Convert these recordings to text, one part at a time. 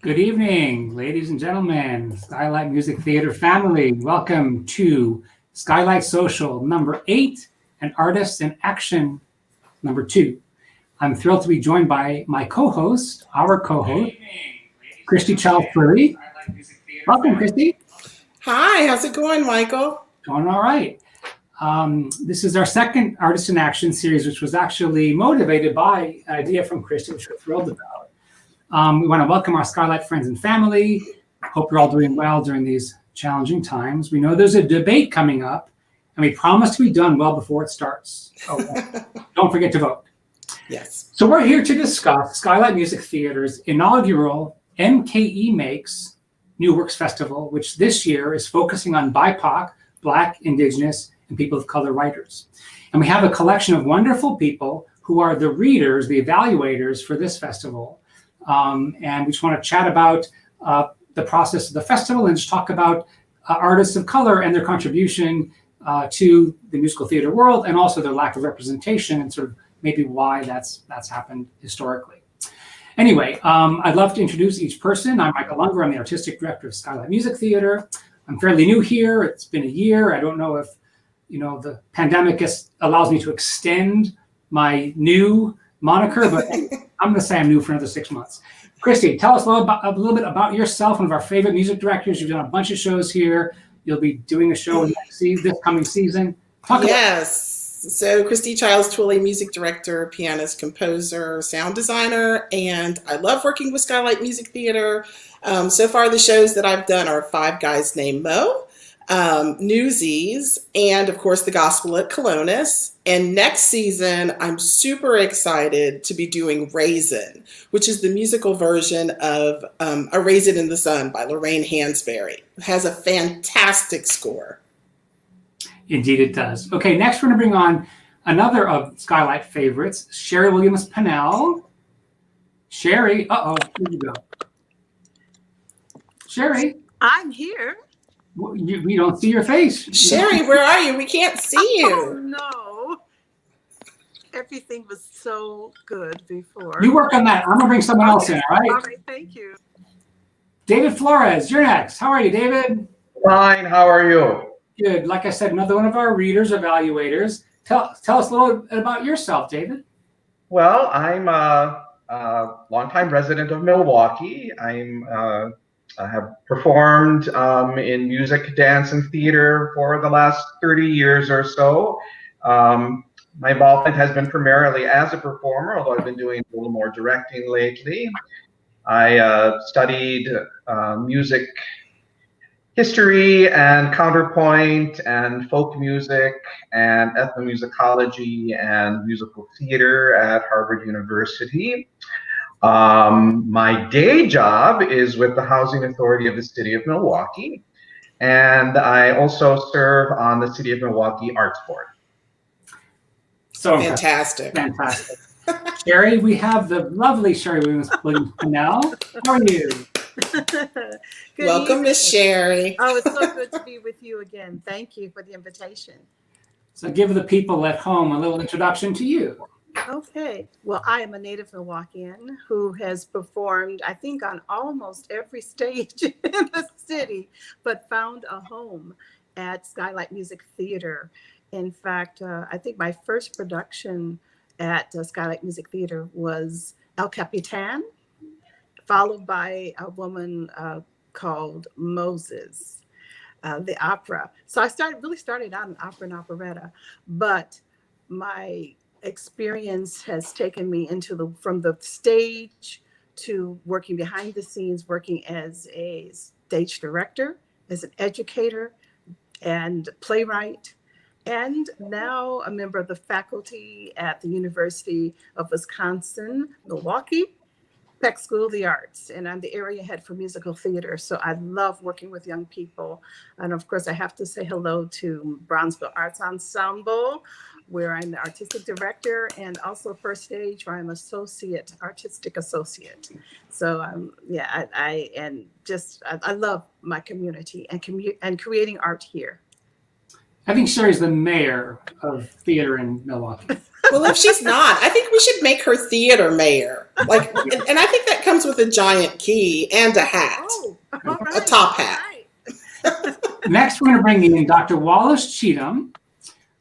Good evening, ladies and gentlemen, Skylight Music Theater family. Welcome to Skylight Social number 8 and Artists in Action number 2. I'm thrilled to be joined by my co-host, Christy Childfree. Welcome, Christy. Hi, how's it going, Michael? Going all right. This is our second Artists in Action series, which was actually motivated by an idea from Christy, which we're thrilled about. We want to welcome our Skylight friends and family. Hope you're all doing well during these challenging times. We know there's a debate coming up, and we promise to be done well before it starts. So don't forget to vote. Yes. So we're here to discuss Skylight Music Theater's inaugural MKE Makes New Works Festival, which this year is focusing on BIPOC, Black, Indigenous, and people of color writers. And we have a collection of wonderful people who are the readers, the evaluators for this festival. And we just want to chat about the process of the festival and just talk about artists of color and their contribution to the musical theater world, and also their lack of representation and sort of maybe why that's happened historically. Anyway, I'd love to introduce each person. I'm Michael Unger. I'm the artistic director of Skylight Music Theater. I'm fairly new here. It's been a year. I don't know if the pandemic allows me to extend my new moniker, but I'm going to say I'm new for another 6 months. Christy, tell us a little bit about yourself, one of our favorite music directors. You've done a bunch of shows here. You'll be doing a show this coming season. So Christy Childs Twilley, music director, pianist, composer, sound designer, and I love working with Skylight Music Theater. So far, the shows that I've done are Five Guys Named Mo, Newsies, and of course the Gospel at Colonus. And next season, I'm super excited to be doing Raisin, which is the musical version of A Raisin in the Sun by Lorraine Hansberry. It has a fantastic score. Indeed it does. Okay, next we're going to bring on another of Skylight favorites, Sheri Williams Pannell. Sheri, here you go. Sheri. I'm here. We don't see your face. Sheri, where are you? We can't see you. Oh, no. Everything was so good before. You work on that. I'm going to bring someone else in, all right? All right, thank you. David Flores, you're next. How are you, David? Fine, how are you? Good. Like I said, another one of our readers, evaluators. Tell us a little bit about yourself, David. Well, I'm a longtime resident of Milwaukee. I have performed in music, dance, and theater for the last 30 years or so. My involvement has been primarily as a performer, although I've been doing a little more directing lately. I studied music history and counterpoint and folk music and ethnomusicology and musical theater at Harvard University. My day job is with the Housing Authority of the City of Milwaukee, and I also serve on the City of Milwaukee Arts Board. So fantastic. Sheri, we have the lovely Sheri Williams Pannell. How are you? Welcome, Miss Sheri. Oh, it's so good to be with you again. Thank you for the invitation. So give the people at home a little introduction to you. Okay. Well, I am a native Milwaukeean who has performed, I think, on almost every stage in the city, but found a home at Skylight Music Theater. In fact, I think my first production at Skylight Music Theater was El Capitan, followed by a woman called Moses, the opera. So I really started out in opera and operetta, but my experience has taken me from the stage to working behind the scenes, working as a stage director, as an educator and playwright, and now a member of the faculty at the University of Wisconsin, Milwaukee, Peck School of the Arts, and I'm the area head for musical theater. So I love working with young people. And of course, I have to say hello to Brownsville Arts Ensemble, where I'm the artistic director, and also First Stage, where I'm associate, artistic associate. So I love my community and creating art here. I think Sheri's the mayor of theater in Milwaukee. Well, if she's not, I think we should make her theater mayor. Like, and I think that comes with a giant key and a hat, Oh, a top hat. Next, we're going to bring in Dr. Wallace Cheatham,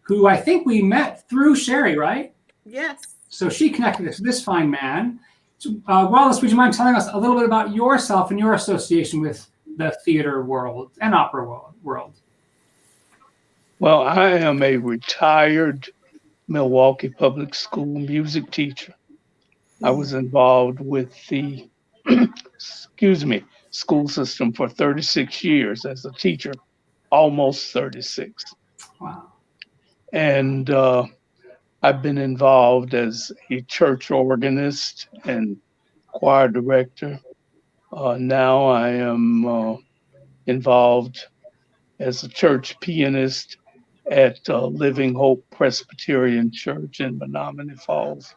who I think we met through Sheri, right? Yes. So she connected us to this fine man. So, Wallace, would you mind telling us a little bit about yourself and your association with the theater world and opera world? Well, I am a retired Milwaukee Public School music teacher. I was involved with the, school system for 36 years as a teacher, almost 36. Wow. And I've been involved as a church organist and choir director. Now I am involved as a church pianist at Living Hope Presbyterian Church in Menominee Falls.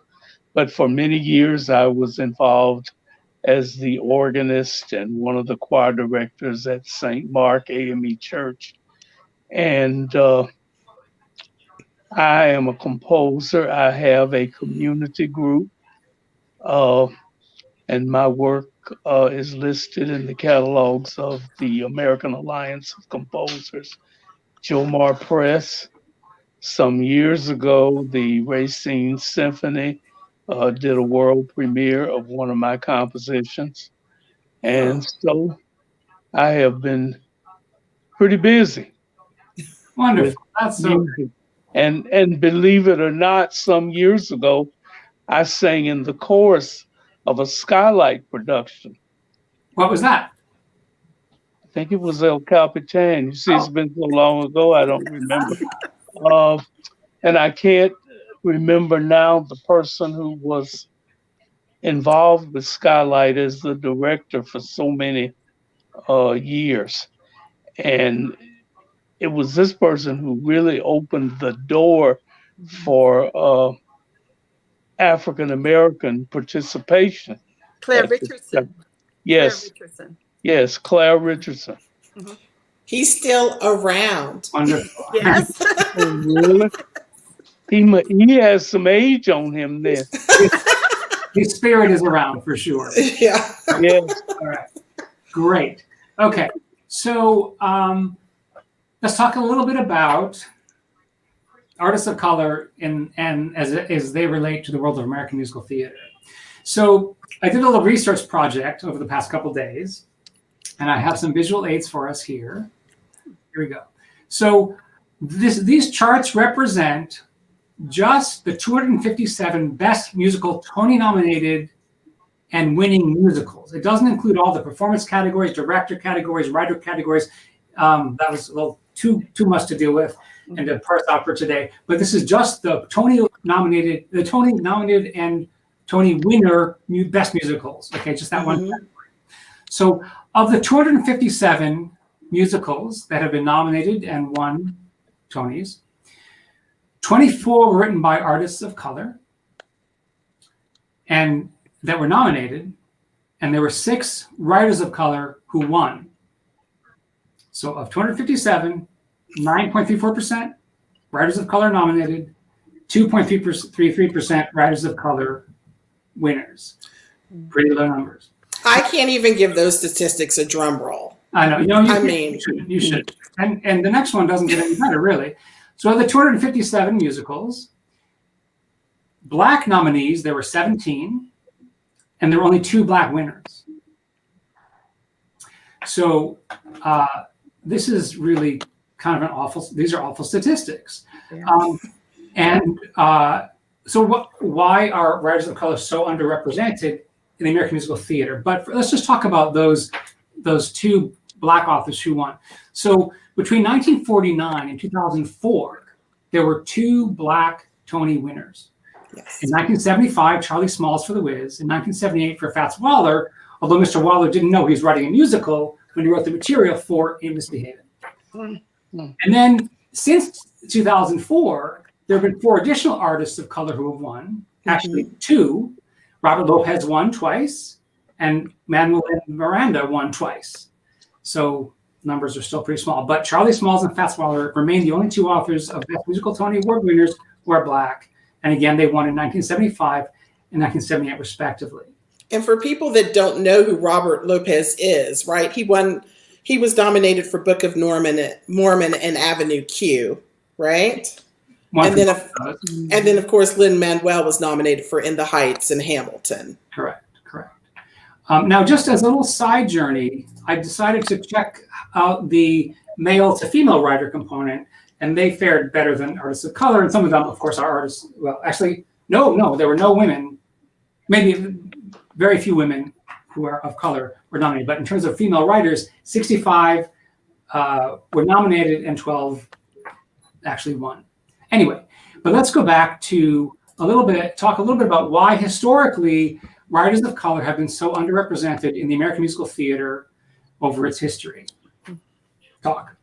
But for many years, I was involved as the organist and one of the choir directors at St. Mark AME Church. And I am a composer. I have a community group, and my work is listed in the catalogs of the American Alliance of Composers, Jomar Press. Some years ago, the Racine Symphony did a world premiere of one of my compositions. And so I have been pretty busy. Wonderful. That's so music. And believe it or not, some years ago, I sang in the chorus of a Skylight production. What was that? I think it was El Capitan. You see, it's been so long ago, I don't remember. And I can't remember now the person who was involved with Skylight as the director for so many years. And it was this person who really opened the door for African-American participation. Claire Richardson. Yes. Claire Richardson. Yes, Claire Richardson. Mm-hmm. He's still around. Wonderful. Yes. Oh, really? He has some age on him then. His spirit is around for sure. Yeah. Yes. All right. Great. Okay. So let's talk a little bit about artists of color and as they relate to the world of American musical theater. So I did a little research project over the past couple of days, and I have some visual aids for us here. Here we go. So these charts represent just the 257 best musical Tony-nominated and winning musicals. It doesn't include all the performance categories, director categories, writer categories. That was a little too much to deal with and to parse out for today. But this is just the Tony-nominated and Tony winner best musicals. Okay, just that one category. So of the 257 musicals that have been nominated and won Tonys, 24 were written by artists of color and that were nominated, and there were 6 writers of color who won. So of 257, 9.34% writers of color nominated, 2.33% writers of color winners. Pretty low numbers. I can't even give those statistics a drum roll. I know. You should. And the next one doesn't get any better, really. So of the 257 musicals, Black nominees, there were 17, and there were only 2 Black winners. So this is really kind of these are awful statistics. Yeah. Why are writers of color so underrepresented in the American musical theater? But let's just talk about those 2 Black authors who won. So between 1949 and 2004, there were 2 Black Tony winners. Yes. In 1975, Charlie Smalls for The Wiz. In 1978, for Fats Waller, although Mr. Waller didn't know he was writing a musical when he wrote the material for A Misbehavin'. And then since 2004, there have been 4 additional artists of color who have won. Actually, 2. Robert Lopez won twice, and Manuel Miranda won twice. So numbers are still pretty small. But Charlie Smalls and Fats Waller remain the only 2 authors of Best Musical Tony Award winners who are Black. And again, they won in 1975 and 1978 respectively. And for people that don't know who Robert Lopez is, right? He was nominated for Book of Mormon and Avenue Q, right? And then of course Lin-Manuel was nominated for In the Heights and Hamilton. Correct. Now, just as a little side journey, I decided to check out the male to female writer component, and they fared better than artists of color. And some of them, of course, are artists. Well, actually, no, there were no women. Maybe very few women who are of color were nominated. But in terms of female writers, 65 were nominated and 12 actually won. Anyway, but let's go back to talk a little bit about why historically writers of color have been so underrepresented in the American musical theater over its history. Talk.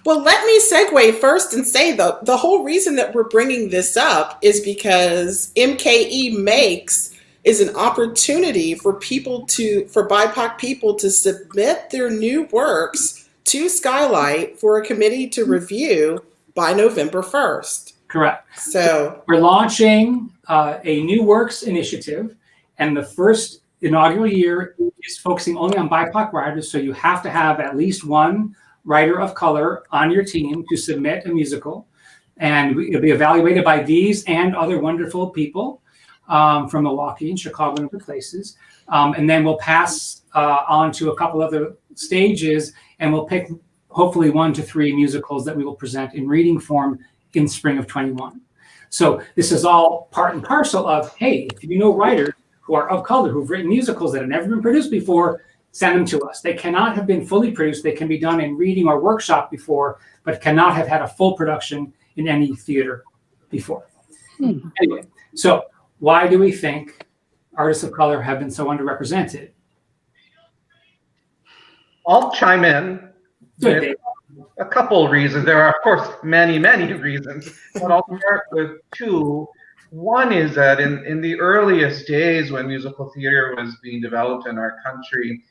Well, let me segue first and say the whole reason that we're bringing this up is because MKE Makes is an opportunity for BIPOC people to submit their new works to Skylight for a committee to review by November 1st. Correct. So we're launching a new works initiative, and the first inaugural year is focusing only on BIPOC writers. So you have to have at least one writer of color on your team to submit a musical, and it'll be evaluated by these and other wonderful people from Milwaukee and Chicago and other places. And then we'll pass on to a couple other stages, and we'll pick hopefully 1 to 3 musicals that we will present in reading form in spring of 21. So this is all part and parcel of, hey, if you know writers who are of color, who've written musicals that have never been produced before, send them to us. They cannot have been fully produced. They can be done in reading or workshop before, but cannot have had a full production in any theater before. Anyway, so why do we think artists of color have been so underrepresented? I'll chime in with a couple of reasons. There are, of course, many, many reasons, but I'll start with 2. One is that in the earliest days when musical theater was being developed in our country,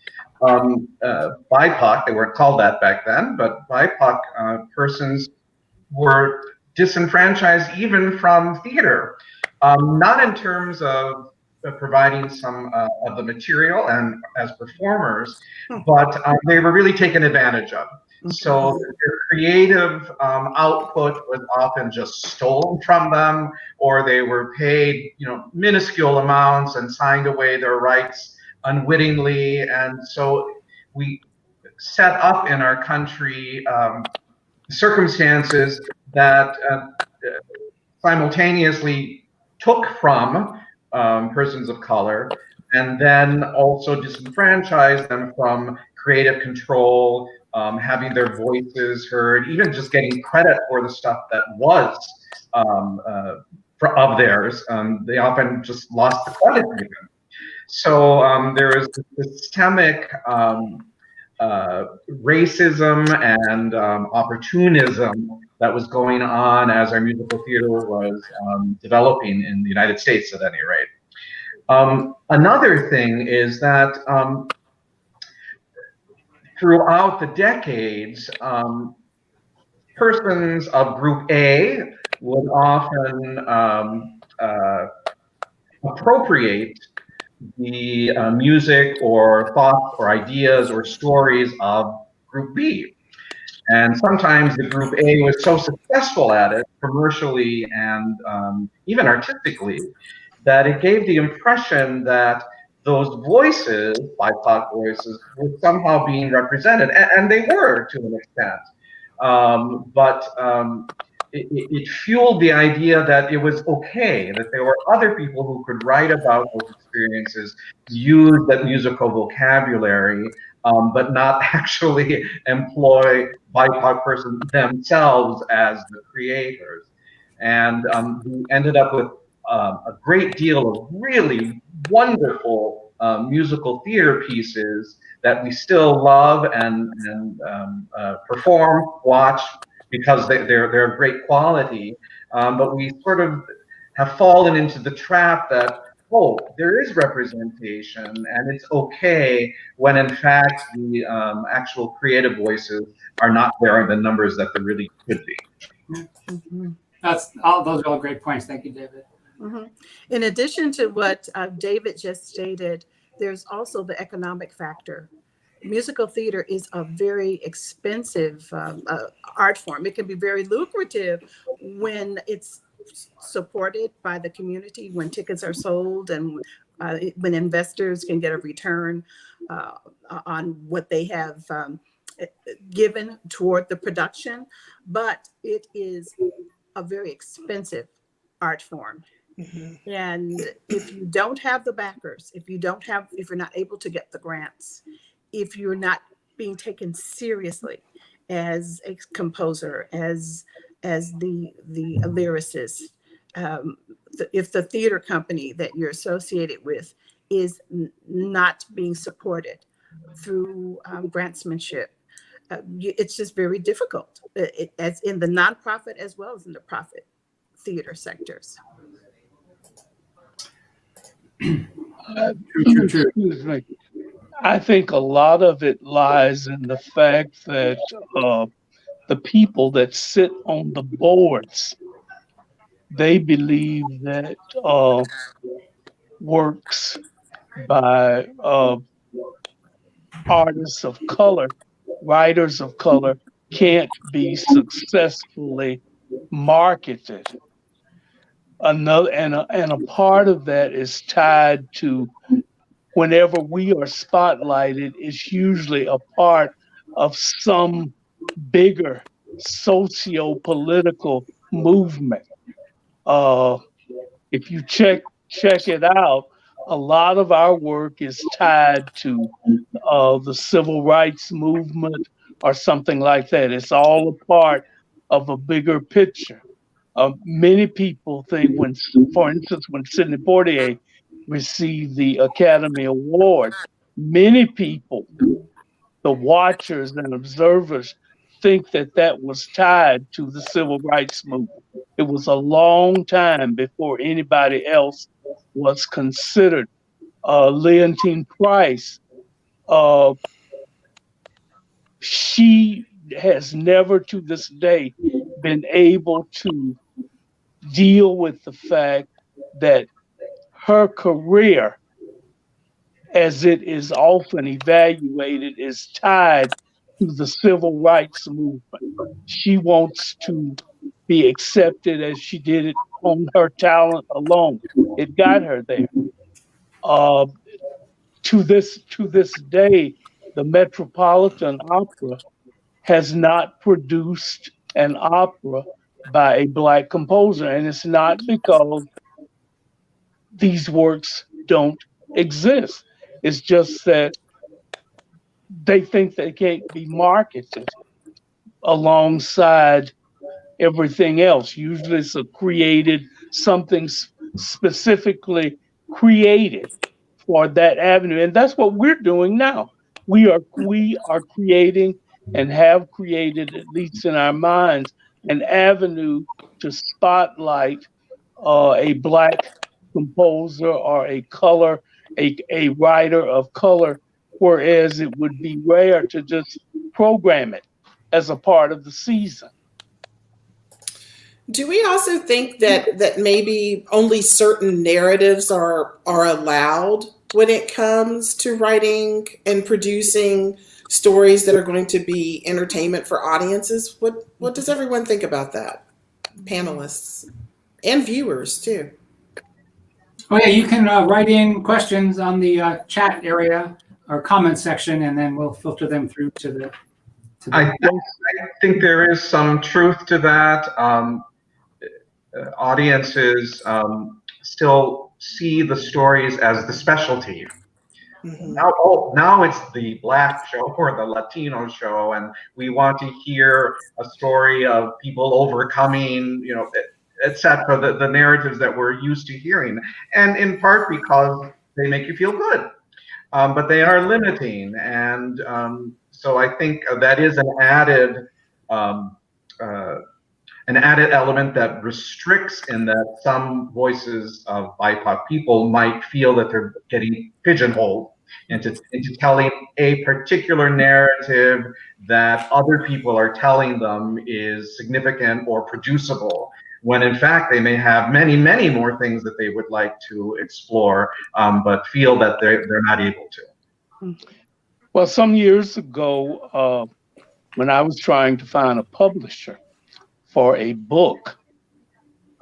BIPOC, they weren't called that back then, but BIPOC persons were disenfranchised even from theater, not in terms of providing some of the material and as performers, but they were really taken advantage of. So their creative output was often just stolen from them, or they were paid, minuscule amounts and signed away their rights unwittingly. And so we set up in our country circumstances that simultaneously took from persons of color and then also disenfranchised them from creative control, having their voices heard, even just getting credit for the stuff that was of theirs. They often just lost the credit even. So there is systemic racism and opportunism that was going on as our musical theater was developing in the United States at any rate. Another thing is that throughout the decades, persons of Group A would often appropriate the music or thoughts or ideas or stories of Group B. And sometimes the Group A was so successful at it, commercially and even artistically, that it gave the impression that those voices, BIPOC voices, were somehow being represented, and they were to an extent. But it fueled the idea that it was okay, that there were other people who could write about those experiences, use that musical vocabulary, but not actually employ BIPOC persons themselves as the creators. And we ended up with a great deal of really wonderful musical theater pieces that we still love and perform, watch, because they're great quality. But we sort of have fallen into the trap that, oh, there is representation and it's okay, when in fact the actual creative voices are not there in the numbers that there really could be. Those are all great points. Thank you, David. Mhm. In addition to what David just stated, there's also the economic factor. Musical theater is a very expensive art form. It can be very lucrative when it's supported by the community, when tickets are sold, and when investors can get a return on what they have given toward the production. But it is a very expensive art form. Mm-hmm. And if you don't have the backers, if you're not able to get the grants, if you're not being taken seriously as a composer, as the lyricist, if the theater company that you're associated with is not being supported through grantsmanship, it's just very difficult, as in the nonprofit as well as in the profit theater sectors. True. Excuse me. I think a lot of it lies in the fact that the people that sit on the boards, they believe that works by artists of color, writers of color, can't be successfully marketed. And a part of that is tied to whenever we are spotlighted, it's usually a part of some bigger socio-political movement. If you check it out, a lot of our work is tied to the civil rights movement or something like that. It's all a part of a bigger picture. Many people think for instance, when Sidney Poitier received the Academy Award, many people, the watchers and observers, think that that was tied to the civil rights movement. It was a long time before anybody else was considered. Leontine Price, uh, she has never to this day been able to deal with the fact that her career, as it is often evaluated, is tied to the civil rights movement. She wants to be accepted as she did it on her talent alone. It got her there. Uh, to this day, the Metropolitan Opera has not produced an opera by a Black composer, and it's not because these works don't exist. It's just that they think they can't be marketed alongside everything else. Usually it's something specifically created for that avenue. And that's what we're doing now. We are creating and have created, at least in our minds, an avenue to spotlight a Black composer or a writer of color, whereas it would be rare to just program it as a part of the season. Do we also think that maybe only certain narratives are allowed when it comes to writing and producing stories that are going to be entertainment for audiences? What does everyone think about that? Panelists and viewers too. Oh yeah, you can write in questions on the chat area or comment section, and then we'll filter them through to the. I think there is some truth to that. Audiences still see the stories as the specialty. Mm-hmm. Now it's the Black show or the Latino show, and we want to hear a story of people overcoming, etc. The narratives that we're used to hearing, and in part because they make you feel good, but they are limiting, and so I think that is an added element that restricts in that some voices of BIPOC people might feel that they're getting pigeonholed into telling a particular narrative that other people are telling them is significant or producible. when in fact they may have many, many more things that they would like to explore, but feel that they're not able to. Well, some years ago, when I was trying to find a publisher for a book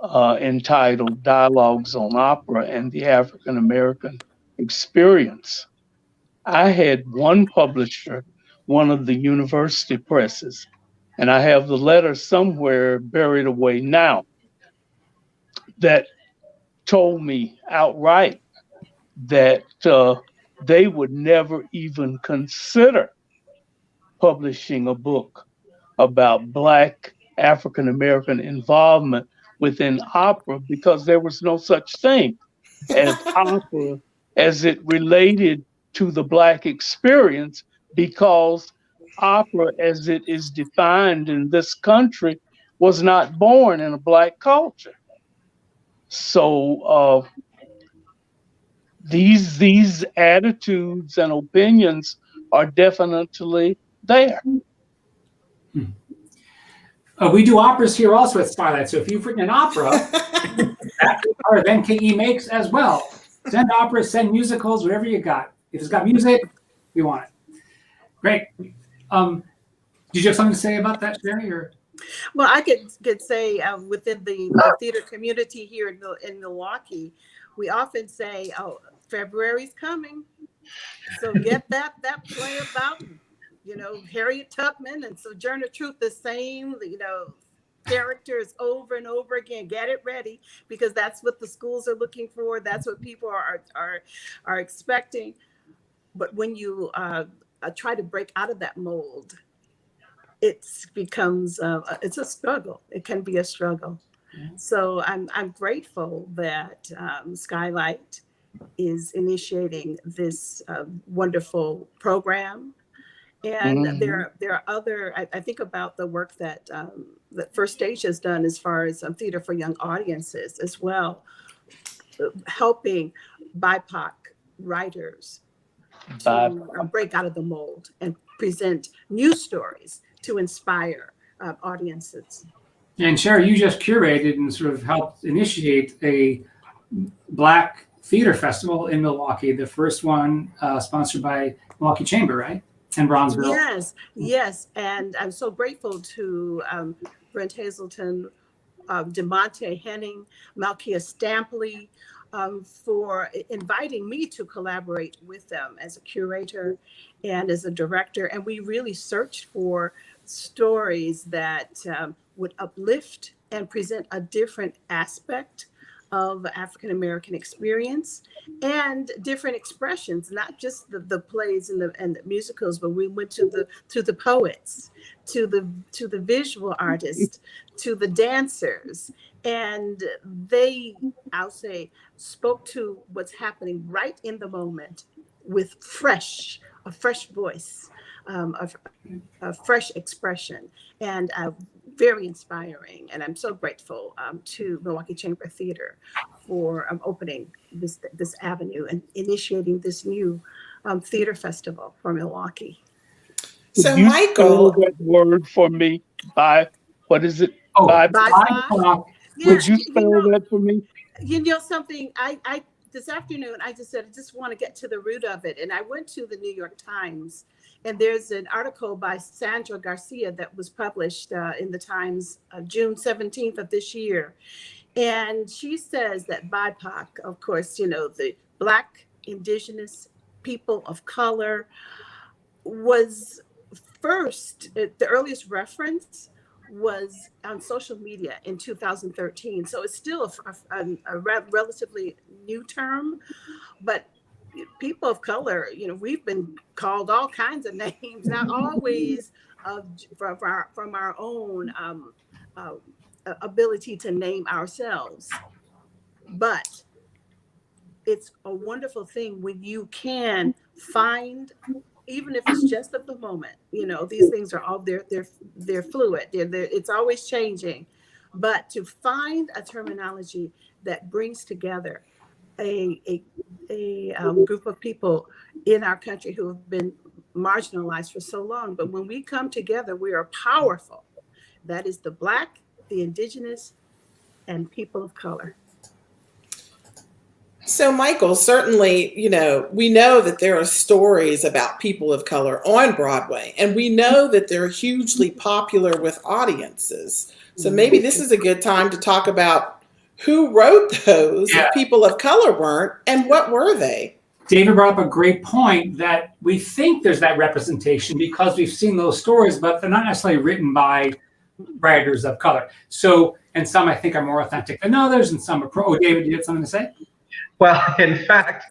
entitled Dialogues on Opera and the African American Experience, I had one publisher, one of the university presses, and I have the letter somewhere buried away now, that told me outright that they would never even consider publishing a book about Black African American involvement within opera, because there was no such thing as opera as it related to the Black experience, because opera as it is defined in this country was not born in a Black culture. So these attitudes and opinions are definitely there. We do operas here also at Skylight. So if you've written an opera, that's part of MKE makes as well. Send operas, send musicals, whatever you got. If it's got music, we want it. Great. Did you have something to say about that, Sheri? Or? Well, I could say within the theater community here in Milwaukee, we often say, "Oh, February's coming, so get that play about, Harriet Tubman and Sojourner Truth, the same, characters over and over again. Get it ready, because that's what the schools are looking for. That's what people are expecting. But when you try to break out of that mold, it becomes it's a struggle. It can be a struggle. Yeah. So I'm grateful that Skylight is initiating this wonderful program. And there are other, I think about the work that First Stage has done as far as theater for young audiences as well, helping BIPOC writers to break out of the mold and present new stories to inspire audiences. And Sheri, you just curated and sort of helped initiate a Black theater festival in Milwaukee, the first one sponsored by Milwaukee Chamber, right? And Bronzeville. Yes. And I'm so grateful to Brent Hazelton, DeMonte Henning, Malkia Stampley, for inviting me to collaborate with them as a curator and as a director. And we really searched for stories that would uplift and present a different aspect of African American experience and different expressions, not just the plays and the musicals, but we went to the poets, to the visual artists, to the dancers, and they, I'll say, spoke to what's happening right in the moment with a fresh voice, a fresh expression, and very inspiring. And I'm so grateful to Milwaukee Chamber Theater for opening this avenue and initiating this new theater festival for Milwaukee. So you Michael, spell that word for me? What is it? BIPOC. Would you spell that for me? Something I this afternoon, I just said, I just want to get to the root of it. And I went to the New York Times, and there's an article by Sandra Garcia that was published in the Times June 17th of this year. And she says that BIPOC, of course, the Black, Indigenous, people of color, was first, the earliest reference was on social media in 2013. So it's still a relatively new term, but people of color, we've been called all kinds of names, not always from our own ability to name ourselves. But it's a wonderful thing when you can find, even if it's just of the moment, these things are all they're fluid. It's always changing, but to find a terminology that brings together a group of people in our country who have been marginalized for so long. But when we come together, we are powerful. That is the Black, the Indigenous, and people of color. So, Michael, certainly, we know that there are stories about people of color on Broadway, and we know that they're hugely popular with audiences. So maybe this is a good time to talk about who wrote those if people of color weren't, and what were they? David brought up a great point that we think there's that representation because we've seen those stories, but they're not necessarily written by writers of color. So, and some I think are more authentic than others, and some are oh, David, you had something to say? Well, in fact,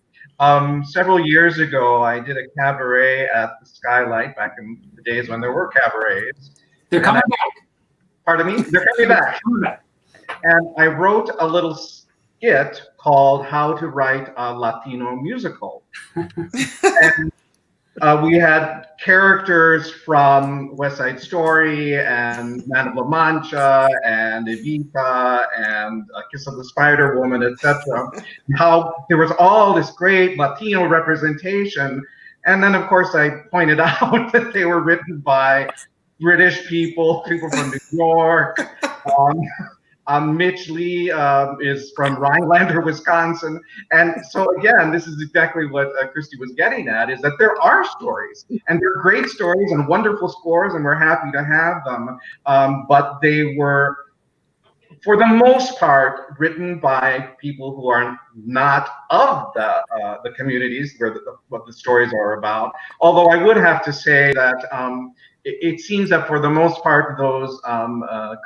several years ago, I did a cabaret at the Skylight back in the days when there were cabarets. They're coming back. Pardon me? They're coming back. And I wrote a little skit called How to Write a Latino Musical. And we had characters from West Side Story and Man of La Mancha and Evita and Kiss of the Spider Woman, etc. How there was all this great Latino representation. And then, of course, I pointed out that they were written by British people from New York. Mitch Lee is from Rhinelander, Wisconsin. And so again, this is exactly what Christy was getting at, is that there are stories, and they're great stories and wonderful scores, and we're happy to have them. But they were, for the most part, written by people who are not of the communities where what the stories are about. Although I would have to say that it seems that for the most part, those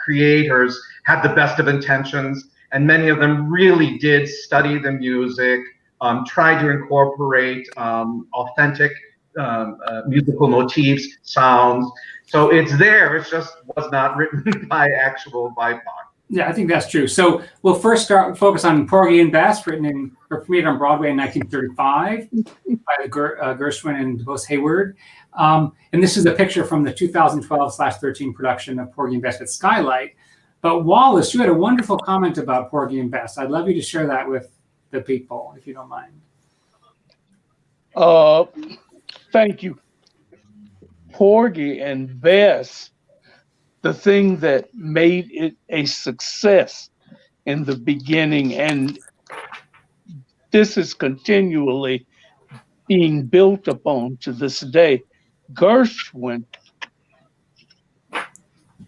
creators had the best of intentions, and many of them really did study the music, try to incorporate authentic musical motifs, sounds. So it's there, it just was not written by actual BIPOC. Yeah, I think that's true. So we'll first focus on Porgy and Bess, written or premiered on Broadway in 1935 by the Gershwin and DeVos Hayward. And this is a picture from the 2012/13 production of Porgy and Bess at Skylight. But Wallace, you had a wonderful comment about Porgy and Bess. I'd love you to share that with the people, if you don't mind. Thank you. Porgy and Bess, the thing that made it a success in the beginning, and this is continually being built upon to this day. Gershwin,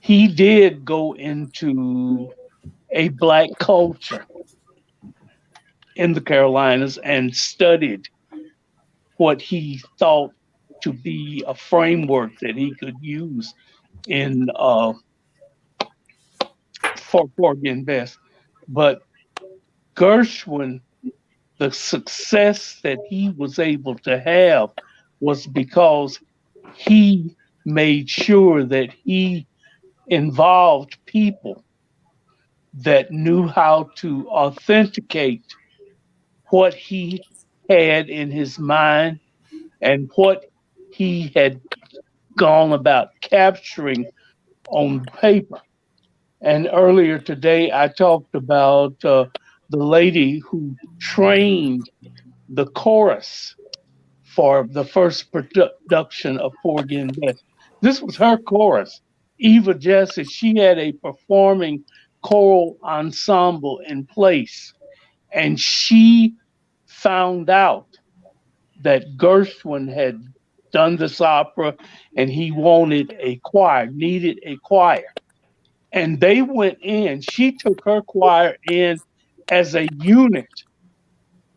he did go into a Black culture in the Carolinas and studied what he thought to be a framework that he could use in for Porgy and Bess. But Gershwin, the success that he was able to have was because he made sure that he involved people that knew how to authenticate what he had in his mind and what he had gone about capturing on paper. And earlier today, I talked about the lady who trained the chorus for the first production of Porgy and Bess. This was her chorus. Eva Jesse, she had a performing choral ensemble in place. And she found out that Gershwin had done this opera and he wanted a choir, needed a choir. And they went in, she took her choir in as a unit.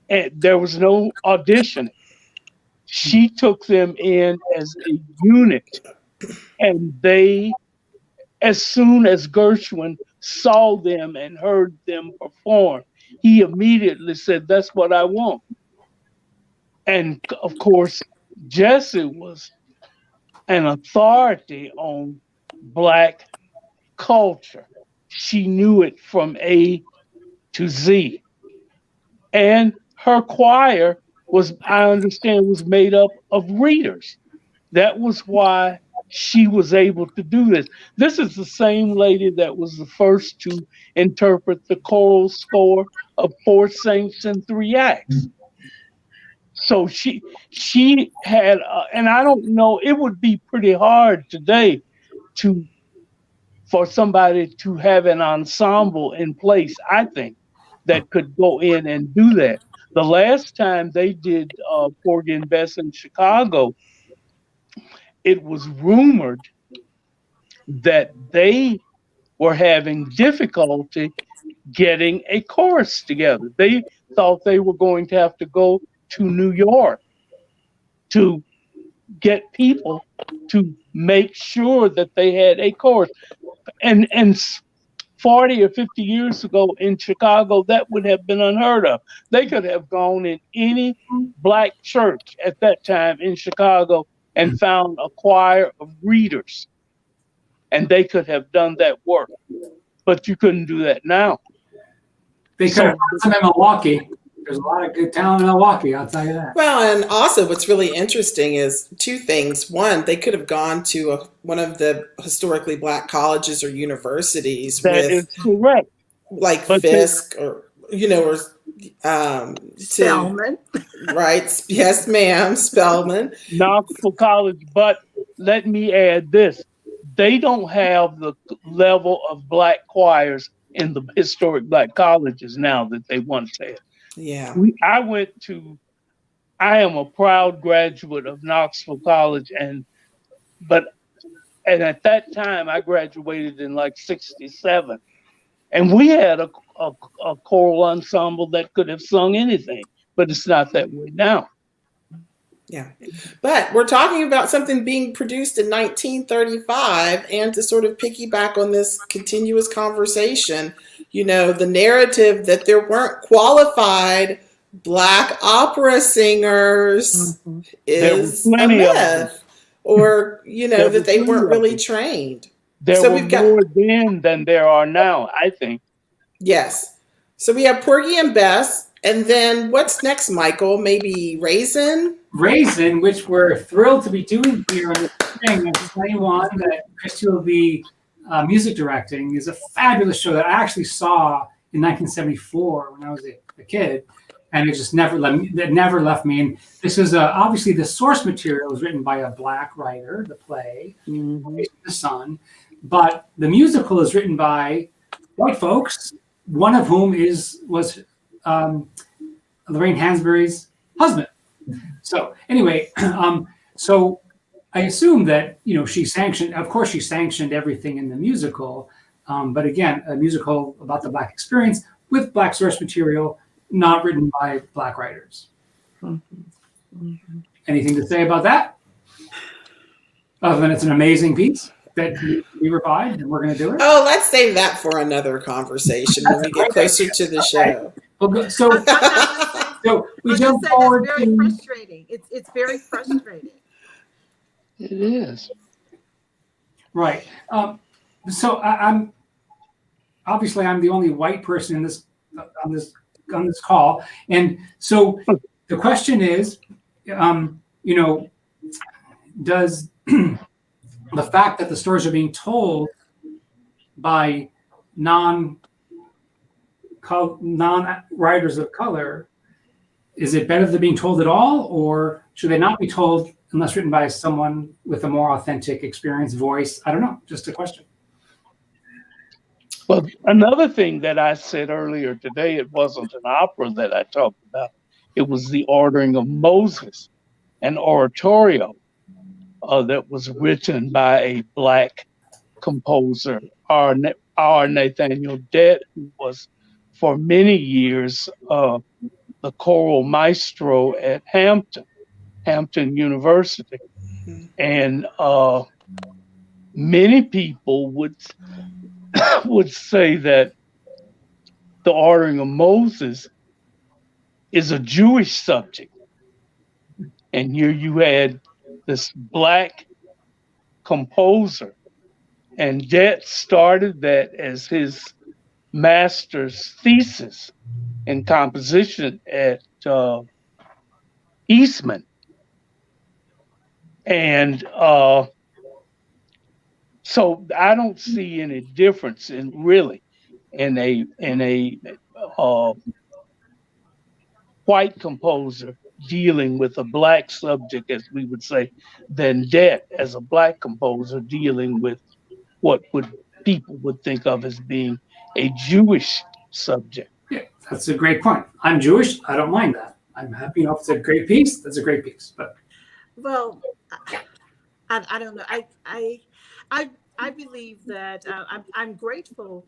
And there was no audition. She took them in as a unit. And they, as soon as Gershwin saw them and heard them perform, he immediately said, "That's what I want." And of course, Jessie was an authority on Black culture. She knew it from A to Z. And her choir was, I understand, was made up of readers. That was why she was able to do this. This is the same lady that was the first to interpret the choral score of Four Saints and Three Acts. So she had, and I don't know, it would be pretty hard today to for somebody to have an ensemble in place, I think, that could go in and do that. The last time they did Porgy and Bess in Chicago, it was rumored that they were having difficulty getting a chorus together. They thought they were going to have to go to New York to get people to make sure that they had a chorus. And 40 or 50 years ago in Chicago, that would have been unheard of. They could have gone in any black church at that time in Chicago and found a choir of readers, and they could have done that work. But you couldn't do that now. They could have found some in Milwaukee. There's a lot of good talent in Milwaukee, I'll tell you that. Well, and also what's really interesting is two things. One, they could have gone to one of the historically black colleges or universities That is correct. like But Fisk or Spelman. right? Yes, ma'am, Spelman. Knoxville College, but let me add this. They don't have the level of black choirs in the historic black colleges now that they once had. Yeah. I am a proud graduate of Knoxville College, and at that time I graduated in like '67, and we had a choral ensemble that could have sung anything, but it's not that way now. Yeah. But we're talking about something being produced in 1935, and to sort of piggyback on this continuous conversation, the narrative that there weren't qualified black opera singers is a myth, or, that they weren't really trained. There were more then than there are now, I think. Yes. So we have Porgy and Bess, and then what's next, Michael? Maybe Raisin? Raisin, which we're thrilled to be doing here in the spring of 21, that Christy will be music directing, is a fabulous show that I actually saw in 1974 when I was a kid, and it just never left me. And this is obviously the source material was written by a black writer, the play, The Sun, but the musical is written by white folks, one of whom was Lorraine Hansberry's husband. So anyway, so I assume that she sanctioned everything in the musical, but again, a musical about the black experience with black source material, not written by black writers. Anything to say about that? Other than it's an amazing piece that we revived and we're going to do it. Oh, let's save that for another conversation when we get closer to the show. Well, so we jump forward. It's very frustrating. It's very frustrating. It is. Right. So I'm the only white person in this on this call, and so the question is, does the fact that the stories are being told by non-writers of color, is it better than being told at all, or should they not be told unless written by someone with a more authentic experience, voice? I don't know, just a question. Well, another thing that I said earlier today, it wasn't an opera that I talked about. It was The Ordering of Moses, an oratorio that was written by a black composer, R. Nathaniel Dett, who was for many years the choral maestro at Hampton University. And many people would say that The Ordering of Moses is a Jewish subject. And here you had this black composer, and Dett started that as his master's thesis in composition at Eastman. And so I don't see any difference in a white composer dealing with a black subject, as we would say, than Dett as a black composer dealing with what would people would think of as being a Jewish subject. Yeah, that's a great point. I'm Jewish. I don't mind that. I'm happy. If it's a great piece, that's a great piece. But Well, I don't know. I believe that I'm grateful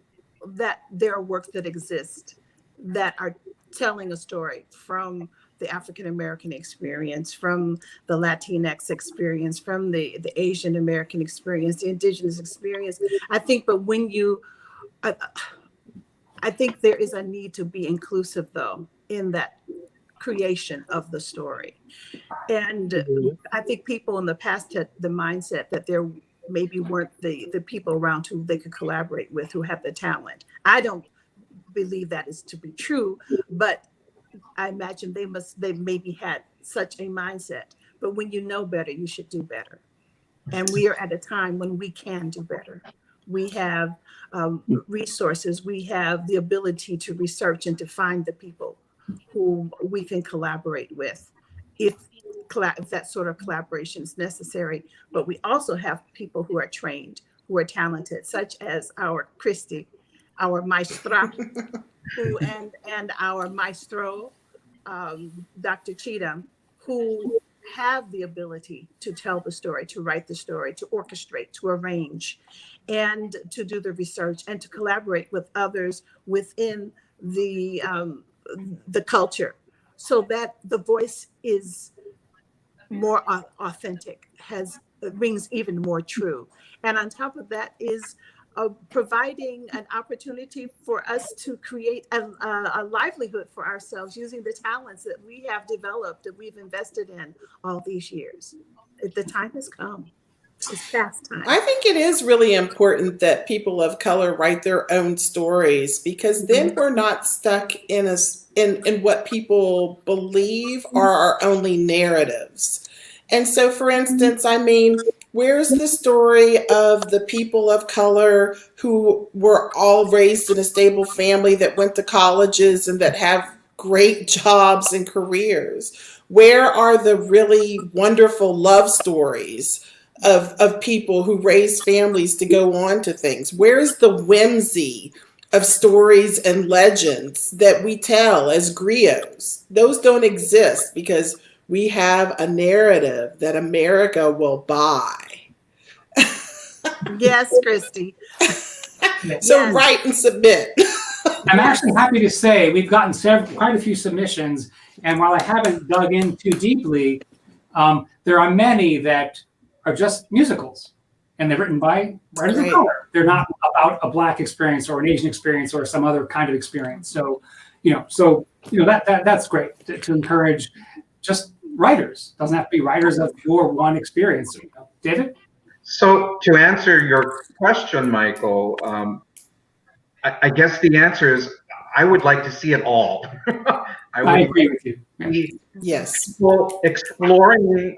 that there are works that exist that are telling a story from the African American experience, from the Latinx experience, from the Asian American experience, the Indigenous experience. I think, but when you, I think there is a need to be inclusive, though, in that creation of the story. And I think people in the past had the mindset that there maybe weren't the people around who they could collaborate with, who have the talent. I don't believe that is to be true, but I imagine they maybe had such a mindset. But when you know better, you should do better. And we are at a time when we can do better. We have resources. We have the ability to research and to find the people who we can collaborate with if that sort of collaboration is necessary. But we also have people who are trained, who are talented, such as our Christy, our maestra, and our maestro, Dr. Cheatham, who have the ability to tell the story, to write the story, to orchestrate, to arrange, and to do the research and to collaborate with others within the culture, so that the voice is more authentic, rings even more true. And on top of that is providing an opportunity for us to create a livelihood for ourselves using the talents that we have developed, that we've invested in all these years. The time has come. It's past time. I think it is really important that people of color write their own stories, because then we're not stuck in what people believe are our only narratives. And so, for instance, I mean, where's the story of the people of color who were all raised in a stable family, that went to colleges and that have great jobs and careers? Where are the really wonderful love stories of people who raise families to go on to things? Where's the whimsy of stories and legends that we tell as griots? Those don't exist because we have a narrative that America will buy. Yes, Christy. So Yes. write and submit. I'm actually happy to say we've gotten quite a few submissions, and while I haven't dug in too deeply, there are many that are just musicals, and they're written by writers of color. They're not about a Black experience or an Asian experience or some other kind of experience. So, that's great to encourage just writers. Doesn't have to be writers of your one experience. David? So to answer your question, Michael, I guess the answer is I would like to see it all. I agree with you. Yes. People exploring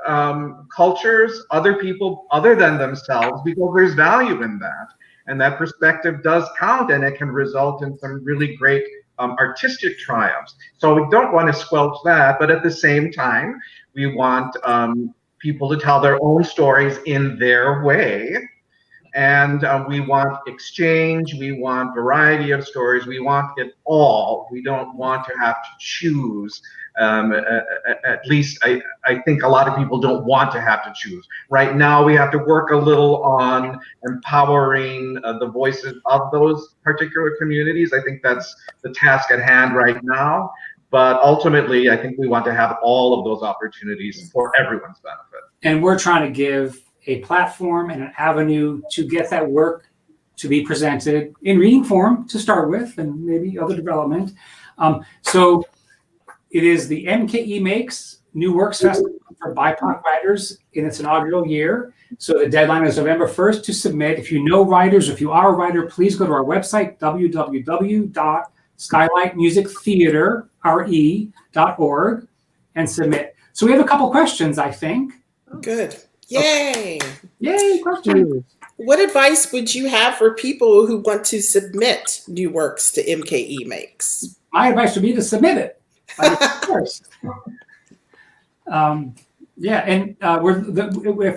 cultures, other people other than themselves, because there's value in that. And that perspective does count, and it can result in some really great artistic triumphs. So we don't want to squelch that, but at the same time, we want people to tell their own stories in their way. And we want exchange, we want variety of stories, we want it all. We don't want to have to choose. At least I think a lot of people don't want to have to choose. Right now we have to work a little on empowering the voices of those particular communities. I think that's the task at hand right now. But ultimately, I think we want to have all of those opportunities for everyone's benefit. And we're trying to give a platform and an avenue to get that work to be presented in reading form to start with, and maybe other development. So it is the MKE Makes New Works Festival for BIPOC writers in its inaugural year. So the deadline is November 1st to submit. If you know writers, if you are a writer, please go to our website, www.skylightmusictheatre.org, and submit. So we have a couple questions, I think. Good. Yay. Yay, questions. What advice would you have for people who want to submit new works to MKE Makes? My advice would be to submit it. Of course. At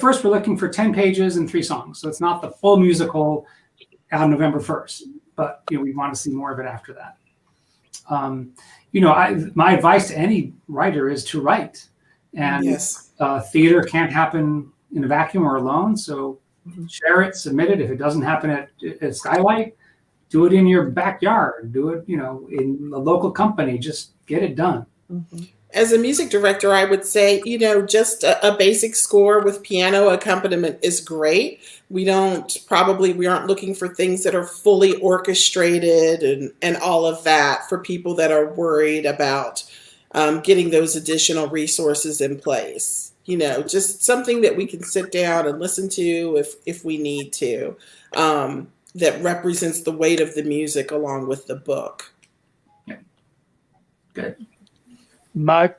first we're looking for 10 pages and 3 songs. So it's not the full musical. out November 1st, but we want to see more of it after that. My advice to any writer is to write, and Yes. theater can't happen in a vacuum or alone. So share it, submit it. If it doesn't happen at Skylight, do it in your backyard. Do it, in a local company. Just get it done. Mhm. As a music director, I would say, just a basic score with piano accompaniment is great. We aren't looking for things that are fully orchestrated and all of that for people that are worried about getting those additional resources in place. Just something that we can sit down and listen to if we need to, that represents the weight of the music along with the book. Yeah. Good. May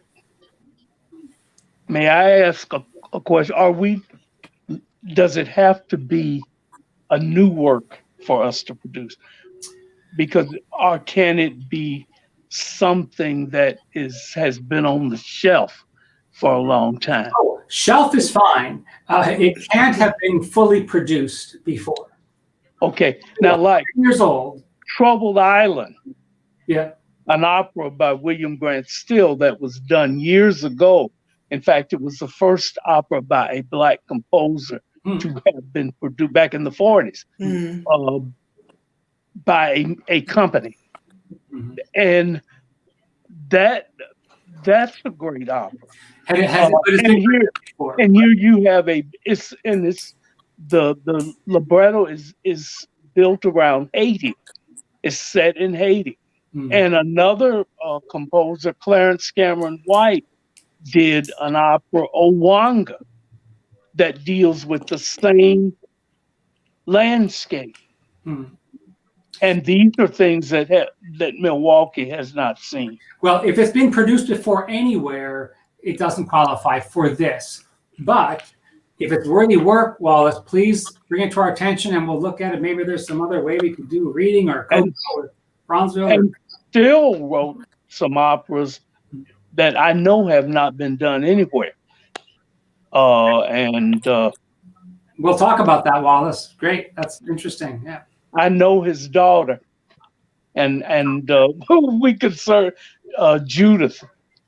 I ask a question? Does it have to be a new work for us to produce? Or can it be something that has been on the shelf for a long time? Oh, shelf is fine. It can't have been fully produced before. Okay, now like 10 years old. Troubled Island, Yeah. an opera by William Grant Still that was done years ago. In fact, it was the first opera by a Black composer to have been produced back in the 40s by a company. Mhm. And that's a great opera. But it's been produced before. And here you have the libretto is built around Haiti. It's set in Haiti. And another composer, Clarence Cameron White, did an opera, Owanga, that deals with the same landscape. And these are things that Milwaukee has not seen. Well, if it's been produced before anywhere, it doesn't qualify for this. But if it's worthy work, Wallace, please bring it to our attention and we'll look at it. Maybe there's some other way we could do reading or Bronzeville. And Still wrote some operas that I know have not been done anywhere. We'll talk about that, Wallace. Great. That's interesting. Yeah. I know his daughter, and we could serve Judith,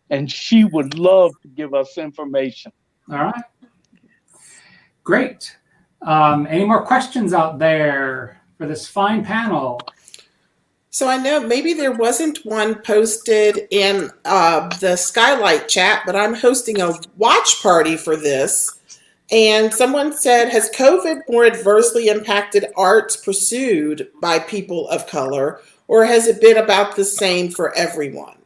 and she would love to give us information. All right. Great. Any more questions out there for this fine panel? So I know maybe there wasn't one posted in the Skylight chat, but I'm hosting a watch party for this. And someone said, has COVID more adversely impacted arts pursued by people of color, or has it been about the same for everyone?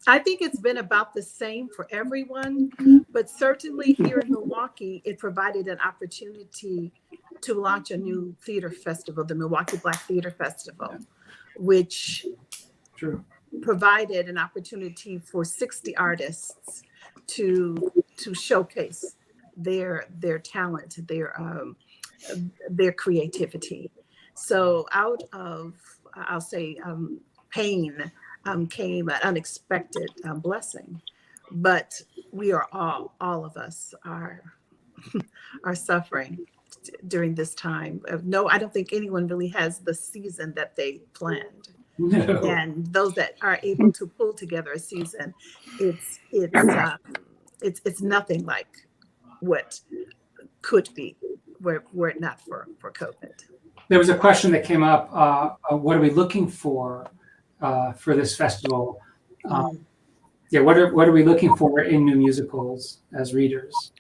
I think it's been about the same for everyone, but certainly here in Milwaukee, it provided an opportunity to launch a new theater festival, the Milwaukee Black Theater Festival, which provided an opportunity for 60 artists to showcase their talent, their creativity. So out of, I'll say, pain came an unexpected blessing, but we are all of us are suffering during this time. No, I don't think anyone really has the season that they planned. No. And those that are able to pull together a season, it's nothing like what could be were it not for COVID. There was a question that came up. What are we looking for this festival? What are we looking for in new musicals as readers?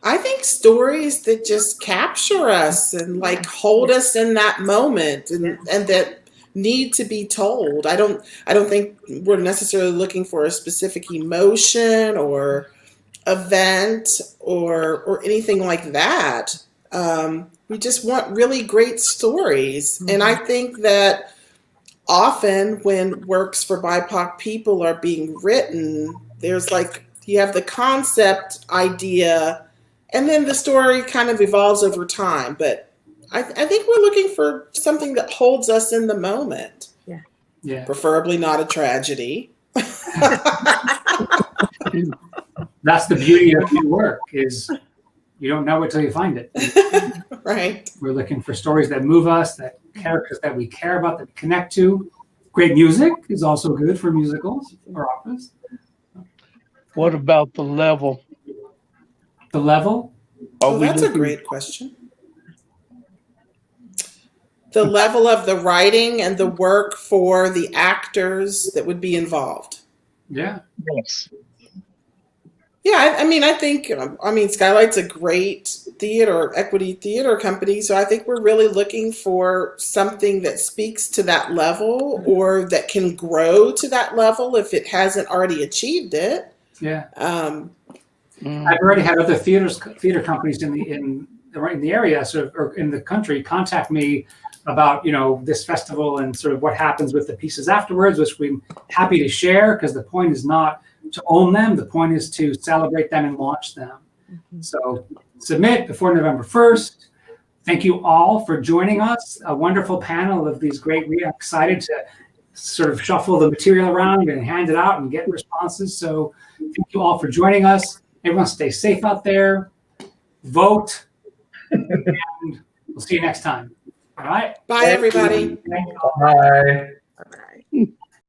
I think stories that just capture us and like hold us in that moment and that need to be told. I don't think we're necessarily looking for a specific emotion or event or anything like that. We just want really great stories. Mm-hmm. And I think that often when works for BIPOC people are being written, there's you have the concept idea, and then the story kind of evolves over time. But I think we're looking for something that holds us in the moment. Yeah. Preferably not a tragedy. That's the beauty of new work, is you don't know it till you find it. Right. We're looking for stories that move us, that characters that we care about, that we connect to. Great music is also good for musicals or operas. What about the level? The level, Oh, that's a great question. The level of the writing and the work for the actors that would be involved. yeah. Yes. Yeah, I think Skylight's a great theater, equity theater company, so I think we're really looking for something that speaks to that level or that can grow to that level if it hasn't already achieved it. Yeah. Mm. I've already had other theater companies in the area, sort of, or in the country, contact me about this festival and sort of what happens with the pieces afterwards, which we're happy to share, because the point is not to own them. The point is to celebrate them and launch them. So submit before November 1st. Thank you all for joining us. A wonderful panel of these great. We are excited to sort of shuffle the material around and hand it out and get responses. So thank you all for joining us. Everyone stay safe out there. Vote. And we'll see you next time. All right. Bye, everybody. Thank you. Bye.